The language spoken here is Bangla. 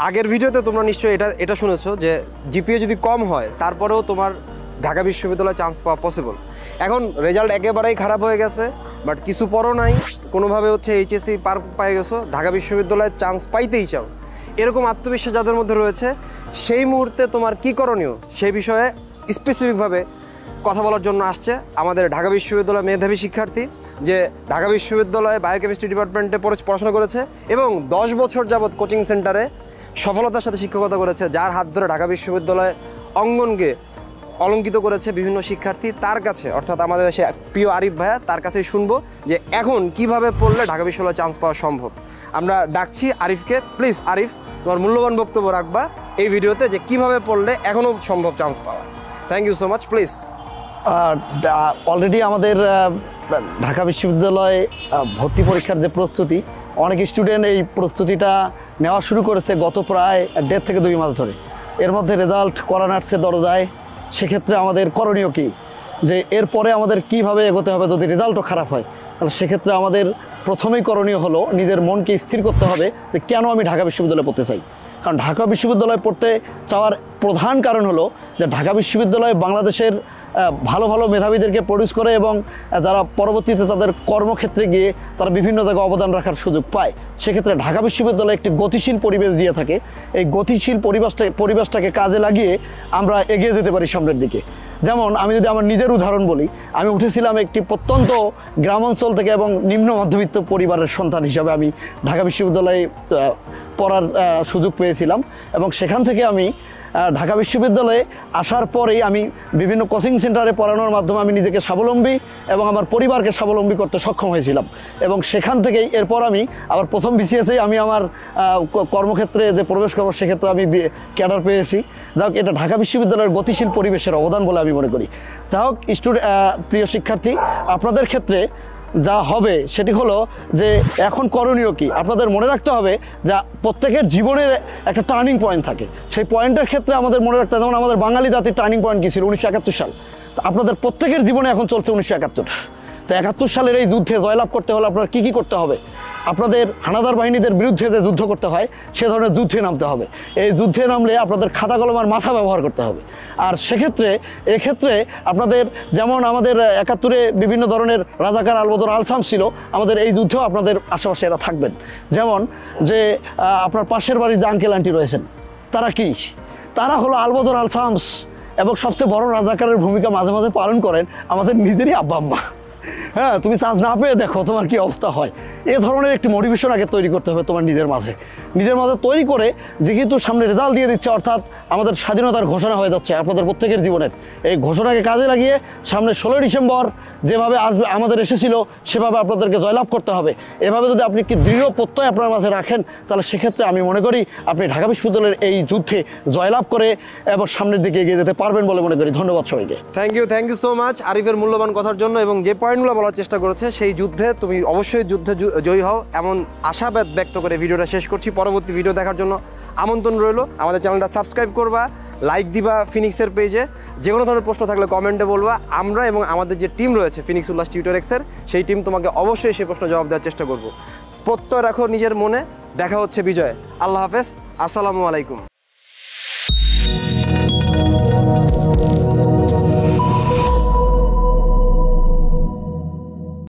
আগের ভিডিওতে তোমরা নিশ্চয়ই এটা শুনেছো যে জিপিএ যদি কম হয় তারপরেও তোমার ঢাকা বিশ্ববিদ্যালয়ে চান্স পাওয়া পসিবল। এখন রেজাল্ট একেবারেই খারাপ হয়ে গেছে, বাট কিছু পরও নাই, কোনোভাবে হচ্ছে এইচএসসি পার পেয়ে গেছো, ঢাকা বিশ্ববিদ্যালয়ে চান্স পাইতেই চাও, এরকম আত্মবিশ্বাস যাদের মধ্যে রয়েছে, সেই মুহূর্তে তোমার কী করণীয় সেই বিষয়ে স্পেসিফিকভাবে কথা বলার জন্য আসছে আমাদের ঢাকা বিশ্ববিদ্যালয়ের মেধাবী শিক্ষার্থী, যে ঢাকা বিশ্ববিদ্যালয়ে বায়োকেমিস্ট্রি ডিপার্টমেন্টে পড়াশোনা করেছে এবং 10 বছর যাবৎ কোচিং সেন্টারে সফলতার সাথে শিক্ষকতা করেছে, যার হাত ধরে ঢাকা বিশ্ববিদ্যালয় অঙ্গনকে অলঙ্কিত করেছে বিভিন্ন শিক্ষার্থী। তার কাছে, অর্থাৎ আমাদের সে প্রিয় আরিফ ভাইয়া, তার কাছেই শুনবো যে এখন কিভাবে পড়লে ঢাকা বিশ্ববিদ্যালয়ে চান্স পাওয়া সম্ভব। আমরা ডাকছি আরিফকে। প্লিজ আরিফ, তোমার মূল্যবান বক্তব্য রাখবা এই ভিডিওতে যে কিভাবে পড়লে এখনও সম্ভব চান্স পাওয়া। Thank you so much. Please. Already আমাদের ঢাকা বিশ্ববিদ্যালয়ে ভর্তি পরীক্ষার যে প্রস্তুতি, অনেক স্টুডেন্ট এই প্রস্তুতিটা নেওয়া শুরু করেছে গত প্রায় 1.5 থেকে 2 মাস ধরে। এর মধ্যে রেজাল্ট করা নাড়ছে দরজায়। সেক্ষেত্রে আমাদের করণীয় কী, যে এরপরে আমাদের কিভাবে এগোতে হবে যদি রেজাল্টও খারাপ হয়? তাহলে সেক্ষেত্রে আমাদের প্রথমেই করণীয় হলো নিজের মনকে স্থির করতে হবে যে কেন আমি ঢাকা বিশ্ববিদ্যালয়ে পড়তে চাই। কারণ ঢাকা বিশ্ববিদ্যালয়ে পড়তে চাওয়ার প্রধান কারণ হলো যে ঢাকা বিশ্ববিদ্যালয় বাংলাদেশের ভালো ভালো মেধাবীদেরকে প্রডিউস করে এবং যারা পরবর্তীতে তাদের কর্মক্ষেত্রে গিয়ে তারা বিভিন্ন জায়গায় অবদান রাখার সুযোগ পায়। সেক্ষেত্রে ঢাকা বিশ্ববিদ্যালয় একটি গতিশীল পরিবেশ দিয়ে থাকে। এই গতিশীল পরিবেশটাকে কাজে লাগিয়ে আমরা এগিয়ে যেতে পারি সামনের দিকে। যেমন আমি যদি আমার নিজের উদাহরণ বলি, আমি উঠেছিলাম একটি প্রত্যন্ত গ্রামাঞ্চল থেকে এবং নিম্ন মধ্যবিত্ত পরিবারের সন্তান হিসাবে আমি ঢাকা বিশ্ববিদ্যালয়ে পড়ার সুযোগ পেয়েছিলাম এবং সেখান থেকে আমি ঢাকা বিশ্ববিদ্যালয়ে আসার পরেই আমি বিভিন্ন কোচিং সেন্টারে পড়ানোর মাধ্যমে আমি নিজেকে স্বাবলম্বী এবং আমার পরিবারকে স্বাবলম্বী করতে সক্ষম হয়েছিলাম। এবং সেখান থেকেই এরপর আমি আবার প্রথম বিসিএসেই আমি আমার কর্মক্ষেত্রে যে প্রবেশ করবো সেক্ষেত্রে আমি ক্যাডার পেয়েছি। যাই হোক, এটা ঢাকা বিশ্ববিদ্যালয়ের গতিশীল পরিবেশের অবদান বলে আমি মনে করি। যাই হোক, প্রিয় শিক্ষার্থী, আপনাদের ক্ষেত্রে যা হবে সেটি হলো যে এখন করণীয় কি, আপনাদের মনে রাখতে হবে যে প্রত্যেকের জীবনের একটা টার্নিং পয়েন্ট থাকে। সেই পয়েন্টের ক্ষেত্রে আমাদের মনে রাখতে হবে, যেমন আমাদের বাঙালি জাতির টার্নিং পয়েন্ট কী ছিল 1971 সাল। তো আপনাদের প্রত্যেকের জীবনে এখন চলছে 1971। তো 71 সালের এই যুদ্ধে জয়লাভ করতে হলে আপনার কী কী করতে হবে? আপনাদের হানাদার বাহিনীদের বিরুদ্ধে যে যুদ্ধ করতে হয় সে ধরনের যুদ্ধে নামতে হবে। এই যুদ্ধে নামলে আপনাদের খাতা কলম আর মাথা ব্যবহার করতে হবে। আর এক্ষেত্রে আপনাদের, যেমন আমাদের 71-এ বিভিন্ন ধরনের রাজাকার আলবদর আলসাম ছিল, আমাদের এই যুদ্ধেও আপনাদের আশেপাশে এরা থাকবেন। যেমন যে আপনার পাশের বাড়ির যে আঙ্কেল আন্টি রয়েছেন, তারা কি? তারা হলো আলবদর আলসামস এবং সবচেয়ে বড় রাজাকারের ভূমিকা মাঝে মাঝে পালন করেন আমাদের নিজেরই আব্বা আম্মা। হ্যাঁ, তুমি চান্স না পেয়ে দেখো তোমার কি অবস্থা হয়। এ ধরনের একটি মোটিভেশন আগে তৈরি করতে হবে তোমার নিজের মাঝে তৈরি করে, যেহেতু সামনে রেজাল্ট দিয়ে দিচ্ছে, অর্থাৎ আমাদের স্বাধীনতার ঘোষণা হয়ে যাচ্ছে আপনাদের প্রত্যেকের জীবনের। এই ঘোষণাকে কাজে লাগিয়ে সামনে 16 ডিসেম্বর যেভাবে আমাদের এসেছিল সেভাবে আপনাদেরকে জয়লাভ করতে হবে। এভাবে যদি আপনি কি দৃঢ় প্রত্যয় আপনার মাঝে রাখেন, তাহলে সেক্ষেত্রে আমি মনে করি আপনি ঢাকা বিশ্ববিদ্যালয়ের এই যুদ্ধে জয়লাভ করে এবং সামনের দিকে এগিয়ে যেতে পারবেন বলে মনে করি। ধন্যবাদ সবাইকে। থ্যাংক ইউ সো মাচ আরিফের মূল্যবান কথার জন্য, এবং যে পয়েন্টগুলো বলার চেষ্টা করেছে সেই যুদ্ধে তুমি অবশ্যই যুদ্ধে জয়ী হও এমন আশাবাদ ব্যক্ত করে ভিডিওটা শেষ করছি। পরবর্তী ভিডিও দেখার জন্য আমন্ত্রণ রইল। আমাদের চ্যানেলটা সাবস্ক্রাইব করবা, লাইক দিবা ফিনিক্সের পেজে। যে কোনো ধরনের প্রশ্ন থাকলে কমেন্টে বলবা। আমরা এবং আমাদের যে টিম রয়েছে ফিনিক্স উল্লাস টিউটরেক্সের, সেই টিম তোমাকে অবশ্যই সেই প্রশ্ন জবাব দেওয়ার চেষ্টা করব। প্রত্যয় রাখো নিজের মনে। দেখা হচ্ছে বিজয়। আল্লাহ হাফেজ। আসসালামু আলাইকুম।